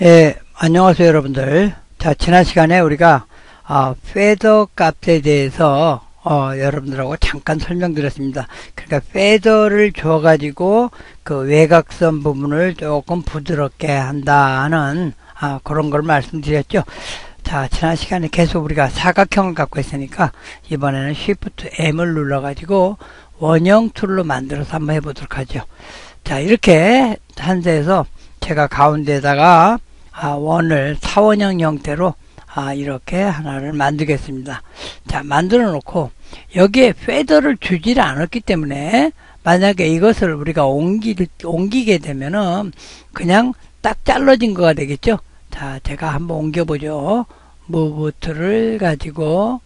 예, 안녕하세요 여러분들. 자, 지난 시간에 우리가 페더 값에 대해서 여러분들하고 잠깐 설명드렸습니다. 그러니까 페더를 줘 가지고 그 외곽선 부분을 조금 부드럽게 한다는 그런 걸 말씀드렸죠. 자, 지난 시간에 계속 우리가 사각형을 갖고 있으니까 이번에는 Shift M을 눌러 가지고 원형 툴로 만들어서 한번 해보도록 하죠. 자, 이렇게 한 데에서 제가 가운데다가 원을 사원형 형태로 이렇게 하나를 만들겠습니다. 자, 만들어 놓고 여기에 페더를 주질 않았기 때문에 만약에 이것을 우리가 옮기게 되면은 그냥 딱 잘라진 거가 되겠죠. 자, 제가 한번 옮겨보죠. 무브 툴을 가지고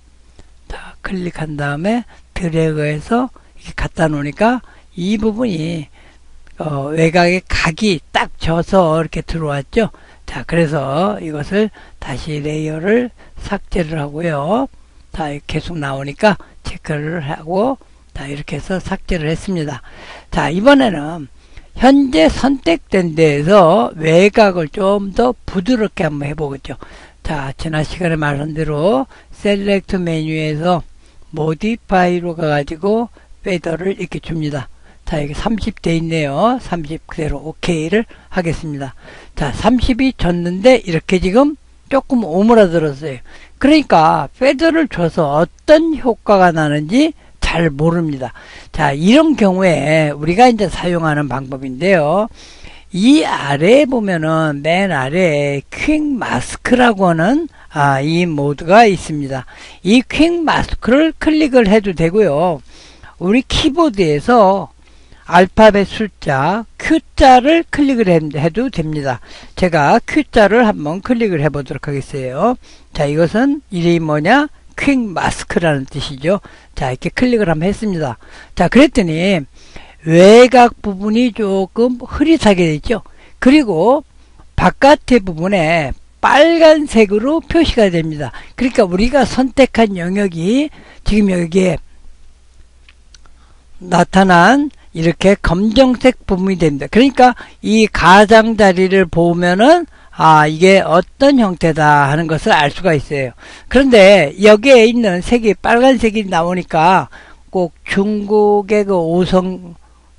자, 클릭한 다음에 드래그해서 이렇게 갖다 놓으니까 이 부분이 외곽에 각이 딱 져서 이렇게 들어왔죠. 자, 그래서 이것을 다시 레이어를 삭제를 하고요. 자, 계속 나오니까 체크를 하고 자, 이렇게 해서 삭제를 했습니다. 자, 이번에는 현재 선택된 데에서 외곽을 좀 더 부드럽게 한번 해보겠죠. 자, 지난 시간에 말한 대로 셀렉트 메뉴에서 모디파이로 가가지고 페더를 이렇게 줍니다. 자, 여기 30 돼 있네요. 30 그대로 OK를 하겠습니다. 자, 30이 줬는데 이렇게 지금 조금 오므라들었어요. 그러니까 페더를 줘서 어떤 효과가 나는지 잘 모릅니다. 자, 이런 경우에 우리가 이제 사용하는 방법인데요. 이 아래에 보면은 맨 아래에 퀵 마스크라고 하는 이 모드가 있습니다. 이 퀵 마스크를 클릭을 해도 되고요. 우리 키보드에서 알파벳 숫자 Q자를 클릭을 해도 됩니다. 제가 Q자를 한번 클릭을 해 보도록 하겠어요. 자, 이것은 이름이 뭐냐? 퀵 마스크라는 뜻이죠. 자, 이렇게 클릭을 한번 했습니다. 자, 그랬더니 외곽 부분이 조금 흐릿하게 되죠. 그리고 바깥의 부분에 빨간색으로 표시가 됩니다. 그러니까 우리가 선택한 영역이 지금 여기에 나타난 이렇게 검정색 부분이 됩니다. 그러니까 이 가장자리를 보면은 이게 어떤 형태다 하는 것을 알 수가 있어요. 그런데 여기에 있는 색이 빨간색이 나오니까 꼭 중국의 그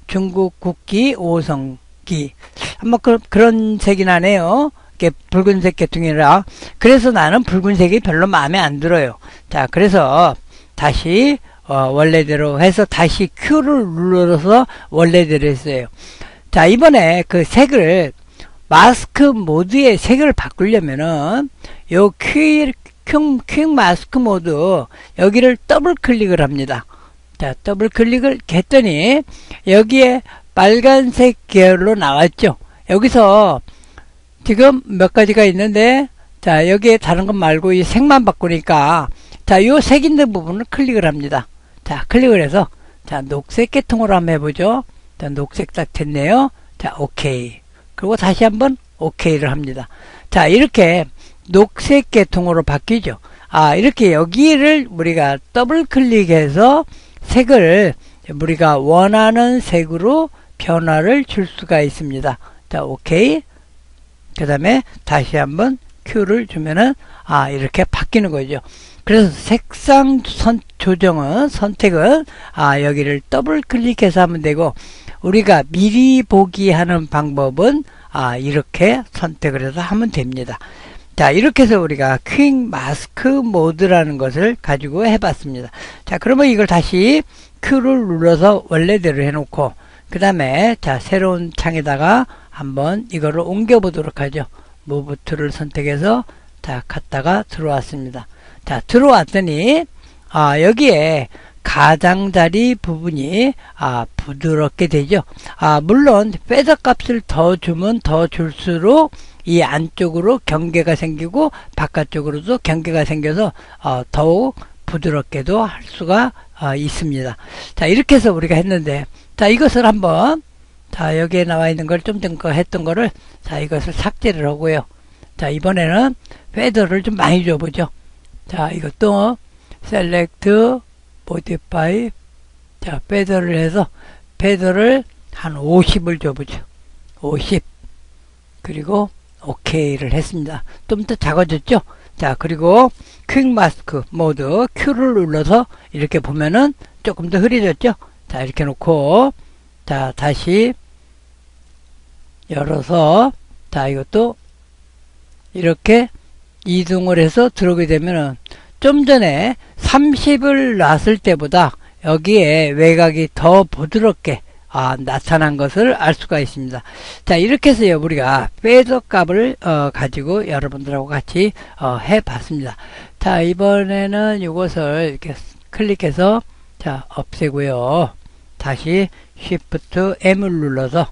중국 국기 5성기 한번 그런 색이 나네요. 이게 붉은색 계통이라. 그래서 나는 붉은색이 별로 마음에 안 들어요. 자, 그래서 다시 원래대로 해서 다시 Q를 눌러서 원래대로 했어요. 자, 이번에 그 색을 마스크 모드의 색을 바꾸려면은 요 퀵 마스크 모드 여기를 더블 클릭을 합니다. 자, 더블 클릭을 했더니 여기에 빨간색 계열로 나왔죠. 여기서 지금 몇 가지가 있는데 자, 여기에 다른 것 말고 이 색만 바꾸니까 자, 요 색 있는 부분을 클릭을 합니다. 자, 클릭을 해서 자, 녹색 계통으로 한번 해보죠. 자, 녹색 딱 됐네요. 자, 오케이. 그리고 다시 한번 오케이를 합니다. 자, 이렇게 녹색 계통으로 바뀌죠. 이렇게 여기를 우리가 더블 클릭해서 색을 우리가 원하는 색으로 변화를 줄 수가 있습니다. 자, 오케이. 그 다음에 다시 한번 Q를 주면은 이렇게 바뀌는 거죠. 그래서 색상 선택은 여기를 더블 클릭해서 하면 되고 우리가 미리 보기 하는 방법은 이렇게 선택을 해서 하면 됩니다. 자, 이렇게 해서 우리가 퀵 마스크 모드라는 것을 가지고 해봤습니다. 자, 그러면 이걸 다시 Q를 눌러서 원래대로 해놓고 그 다음에 자, 새로운 창에다가 한번 이거를 옮겨 보도록 하죠. 무브 툴을 선택해서 자, 갔다가 들어왔습니다. 자, 들어왔더니 여기에 가장자리 부분이 부드럽게 되죠. 물론 페더 값을 더 주면 더 줄수록 이 안쪽으로 경계가 생기고 바깥쪽으로도 경계가 생겨서 더욱 부드럽게도 할 수가 있습니다. 자, 이렇게 해서 우리가 했는데 자, 이것을 한번 자, 여기에 나와 있는 걸 좀 전에 했던 거를 자, 이것을 삭제를 하고요. 자, 이번에는 페더를 좀 많이 줘보죠. 자, 이것도 셀렉트 모디파이 자, 페더를 해서 페더를 한 50을 줘보죠. 50 그리고 오케이를 했습니다. 좀 더 작아졌죠? 자, 그리고 퀵 마스크 모드 Q를 눌러서 이렇게 보면은 조금 더 흐려졌죠? 자, 이렇게 놓고, 자, 다시 열어서, 자, 이것도 이렇게 이동을 해서 들어오게 되면은 좀 전에 30을 놨을 때보다 여기에 외곽이 더 부드럽게 나타난 것을 알 수가 있습니다. 자, 이렇게 해서 우리가 페이더 값을 가지고 여러분들하고 같이 해봤습니다. 자, 이번에는 이것을 이렇게 클릭해서 자, 없애고요. 다시 Shift M을 눌러서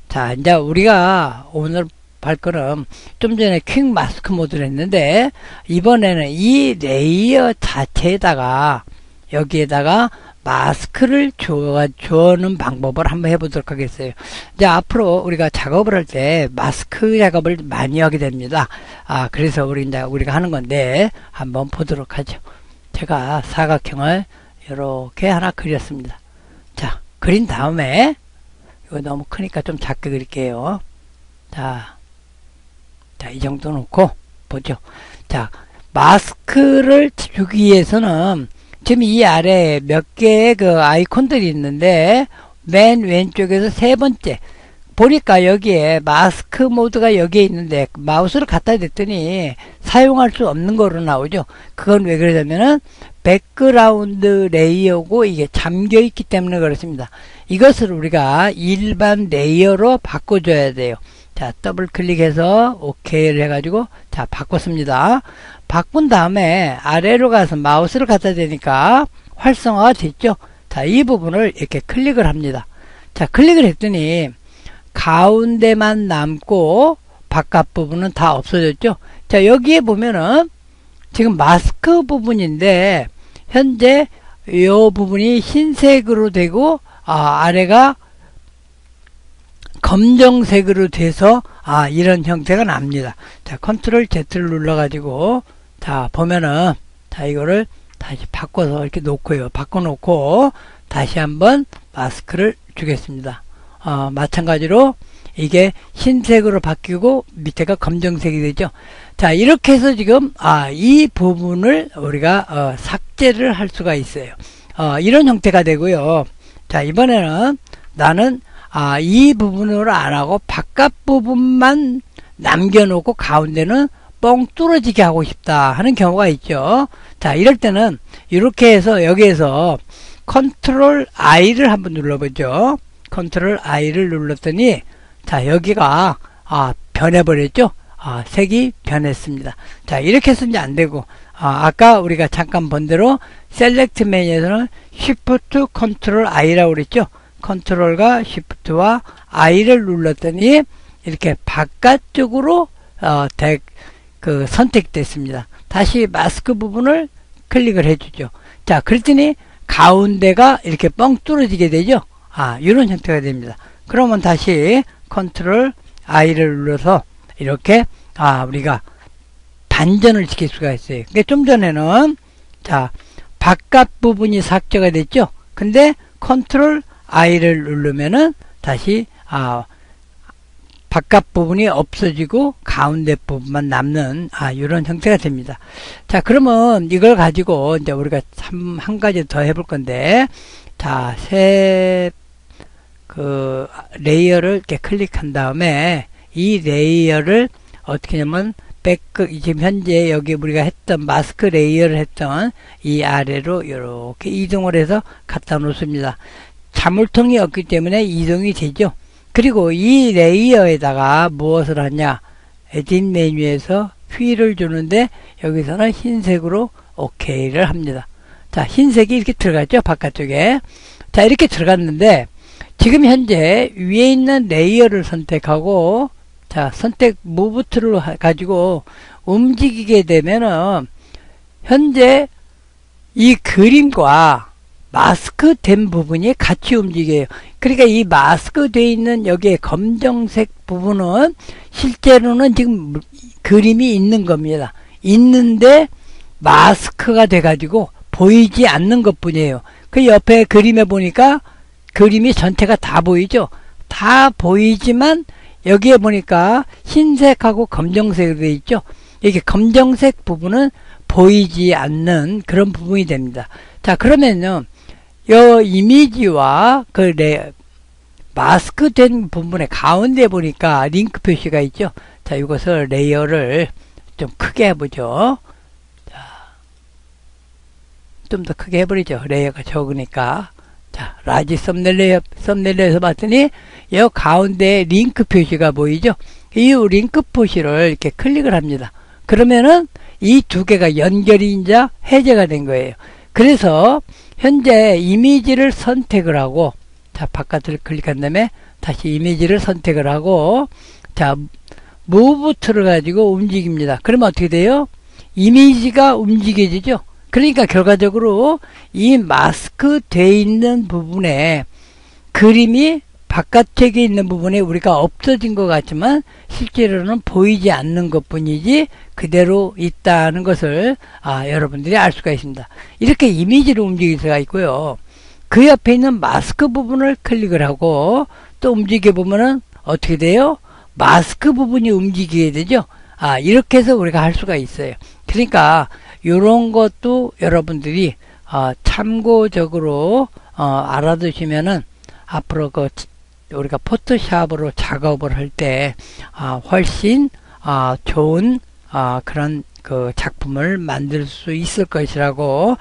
자, 이제 우리가 오늘 할 거는 좀 전에 퀵 마스크 모드를 했는데 이번에는 이 레이어 자체에다가 여기에다가 마스크를 주는 방법을 한번 해보도록 하겠어요. 이제 앞으로 우리가 작업을 할 때 마스크 작업을 많이 하게 됩니다. 그래서 우리가 하는 건데 한번 보도록 하죠. 제가 사각형을 이렇게 하나 그렸습니다. 자, 그린 다음에 이거 너무 크니까 좀 작게 그릴게요. 자, 이 정도 놓고 보죠. 자, 마스크를 주기 위해서는 지금 이 아래에 몇 개의 그 아이콘들이 있는데 맨 왼쪽에서 세 번째 보니까 여기에 마스크 모드가 여기에 있는데 마우스를 갖다 댔더니 사용할 수 없는 거로 나오죠. 그건 왜 그러냐면은 백그라운드 레이어고 이게 잠겨 있기 때문에 그렇습니다. 이것을 우리가 일반 레이어로 바꿔줘야 돼요. 자, 더블 클릭해서 OK를 해가지고 자, 바꿨습니다. 바꾼 다음에 아래로 가서 마우스를 갖다 대니까 활성화가 됐죠. 자, 이 부분을 이렇게 클릭을 합니다. 자, 클릭을 했더니 가운데만 남고 바깥 부분은 다 없어졌죠. 자, 여기에 보면은 지금 마스크 부분인데 현재 이 부분이 흰색으로 되고 아래가 검정색으로 돼서 이런 형태가 납니다. 자, 컨트롤 Z를 눌러 가지고 자, 보면은 자, 이거를 다시 바꿔서 이렇게 놓고요. 바꿔 놓고 다시 한번 마스크를 주겠습니다. 마찬가지로 이게 흰색으로 바뀌고 밑에가 검정색이 되죠. 자, 이렇게 해서 지금 이 부분을 우리가 삭제를 할 수가 있어요. 이런 형태가 되고요. 자, 이번에는 나는 이 부분으로 안 하고 바깥 부분만 남겨놓고 가운데는 뻥 뚫어지게 하고 싶다 하는 경우가 있죠. 자, 이럴 때는 이렇게 해서 여기에서 컨트롤 I를 한번 눌러보죠. 컨트롤 I를 눌렀더니 자, 여기가 변해버렸죠. 색이 변했습니다. 자, 이렇게 해서 이제 안되고 아까 우리가 잠깐 본 대로 셀렉트 메뉴에서는 Shift 컨트롤 I라고 그랬죠. 컨트롤과 Shift와 I를 눌렀더니 이렇게 바깥쪽으로 선택됐습니다. 다시 마스크 부분을 클릭을 해주죠. 자, 그랬더니 가운데가 이렇게 뻥 뚫어지게 되죠. 이런 형태가 됩니다. 그러면 다시 컨트롤 I를 눌러서 이렇게 우리가 반전을 시킬 수가 있어요. 그러니까 좀 전에는 자, 바깥 부분이 삭제가 됐죠. 근데 컨트롤 I를 누르면은 다시 바깥 부분이 없어지고 가운데 부분만 남는 이런 형태가 됩니다. 자, 그러면 이걸 가지고 이제 우리가 한 가지 더 해볼 건데, 자, 레이어를 이렇게 클릭한 다음에 이 레이어를 어떻게 하냐면 지금 현재 여기 우리가 했던 마스크 레이어를 했던 이 아래로 이렇게 이동을 해서 갖다 놓습니다. 자물통이 없기 때문에 이동이 되죠. 그리고 이 레이어에다가 무엇을 하냐, 에딧 메뉴에서 휠을 주는데 여기서는 흰색으로 OK를 합니다. 자, 흰색이 이렇게 들어갔죠, 바깥쪽에. 자, 이렇게 들어갔는데 지금 현재 위에 있는 레이어를 선택하고 자, 선택 무브 툴을 가지고 움직이게 되면은 현재 이 그림과 마스크 된 부분이 같이 움직여요. 그러니까 이 마스크 되어 있는 여기에 검정색 부분은 실제로는 지금 그림이 있는 겁니다. 있는데 마스크가 돼가지고 보이지 않는 것 뿐이에요. 그 옆에 그림에 보니까 그림이 전체가 다 보이죠. 다 보이지만 여기에 보니까 흰색하고 검정색으로 되어 있죠. 이게 검정색 부분은 보이지 않는 그런 부분이 됩니다. 자, 그러면요, 요 이미지와 그 마스크 된 부분의 가운데 보니까 링크 표시가 있죠. 자, 이것을 레이어를 좀 크게 해보죠. 좀 더 크게 해버리죠. 레이어가 적으니까. 자, 라지 썸네일에서 봤더니 이 가운데 링크 표시가 보이죠. 이 링크 표시를 이렇게 클릭을 합니다. 그러면은 이 두 개가 연결이 이제 해제가 된 거예요. 그래서 현재 이미지를 선택을 하고, 자, 바깥을 클릭한 다음에 다시 이미지를 선택을 하고, 자, 무브 툴을 가지고 움직입니다. 그러면 어떻게 돼요? 이미지가 움직여지죠. 그러니까 결과적으로 이 마스크 돼 있는 부분에 그림이 바깥쪽에 있는 부분에 우리가 없어진 것 같지만 실제로는 보이지 않는 것 뿐이지 그대로 있다는 것을 여러분들이 알 수가 있습니다. 이렇게 이미지로 움직일 수가 있고요. 그 옆에 있는 마스크 부분을 클릭을 하고 또 움직여 보면은 어떻게 돼요? 마스크 부분이 움직이게 되죠. 이렇게 해서 우리가 할 수가 있어요. 그러니까 이런 것도 여러분들이 참고적으로 알아두시면은 앞으로 우리가 포토샵으로 작업을 할 때 훨씬 좋은 그런 그 작품을 만들 수 있을 것이라고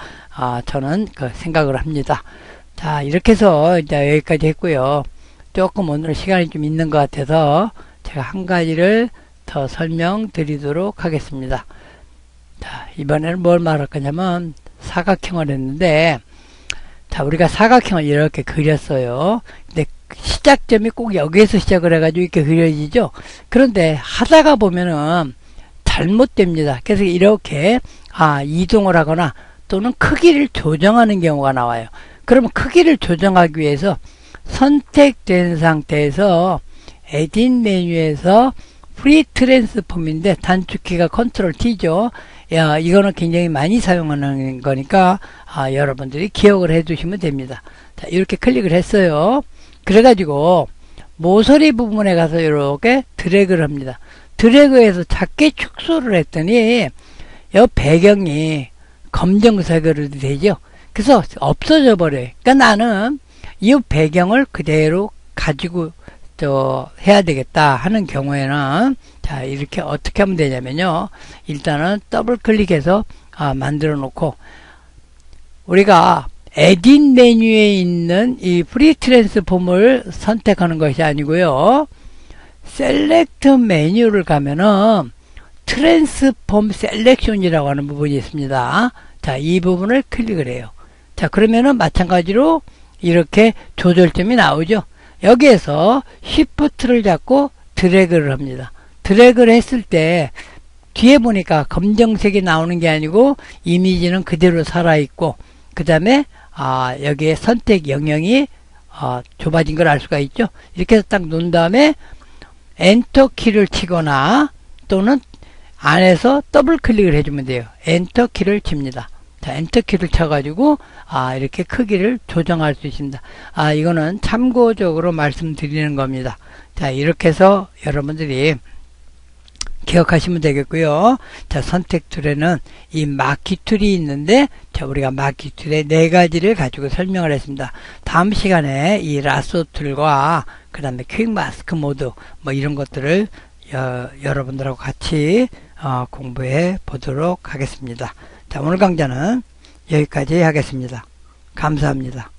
저는 생각을 합니다. 자, 이렇게 해서 이제 여기까지 했고요. 조금 오늘 시간이 좀 있는 것 같아서 제가 한 가지를 더 설명드리도록 하겠습니다. 자, 이번에는 뭘 말할 거냐면 사각형을 했는데, 자, 우리가 사각형을 이렇게 그렸어요. 근데 시작점이 꼭 여기에서 시작을 해가지고 이렇게 그려지죠. 그런데 하다가 보면은 잘못됩니다. 그래서 이렇게 이동을 하거나 또는 크기를 조정하는 경우가 나와요. 그러면 크기를 조정하기 위해서 선택된 상태에서 에딧 메뉴에서 프리 트랜스폼인데 단축키가 컨트롤 T죠. 이거는 굉장히 많이 사용하는 거니까 여러분들이 기억을 해 두시면 됩니다. 자, 이렇게 클릭을 했어요. 그래가지고 모서리 부분에 가서 이렇게 드래그를 합니다. 드래그해서 작게 축소를 했더니 이 배경이 검정색으로 되죠. 그래서 없어져 버려요. 그러니까 나는 이 배경을 그대로 가지고 해야 되겠다 하는 경우에는 자, 이렇게 어떻게 하면 되냐면요. 일단은 더블 클릭해서 만들어 놓고 우리가 에딧 메뉴에 있는 이 프리 트랜스폼을 선택하는 것이 아니고요. 셀렉트 메뉴를 가면은 트랜스폼 셀렉션이라고 하는 부분이 있습니다. 자, 이 부분을 클릭을 해요. 자, 그러면은 마찬가지로 이렇게 조절점이 나오죠. 여기에서 Shift를 잡고 드래그를 합니다. 드래그를 했을 때 뒤에 보니까 검정색이 나오는 게 아니고 이미지는 그대로 살아있고 그 다음에 여기에 선택 영역이 좁아진 걸 알 수가 있죠. 이렇게 해서 딱 놓은 다음에 엔터 키를 치거나 또는 안에서 더블 클릭을 해주면 돼요. 엔터 키를 칩니다. 자, 엔터 키를 쳐가지고 이렇게 크기를 조정할 수 있습니다. 이거는 참고적으로 말씀드리는 겁니다. 자, 이렇게 해서 여러분들이 기억하시면 되겠고요. 자, 선택 툴에는 이 마키 툴이 있는데 자, 우리가 마키 툴의 4가지를 가지고 설명을 했습니다. 다음 시간에 이 라소 툴과 그 다음에 퀵 마스크 모드 뭐 이런 것들을 여러분들하고 같이 공부해 보도록 하겠습니다. 자, 오늘 강좌는 여기까지 하겠습니다. 감사합니다.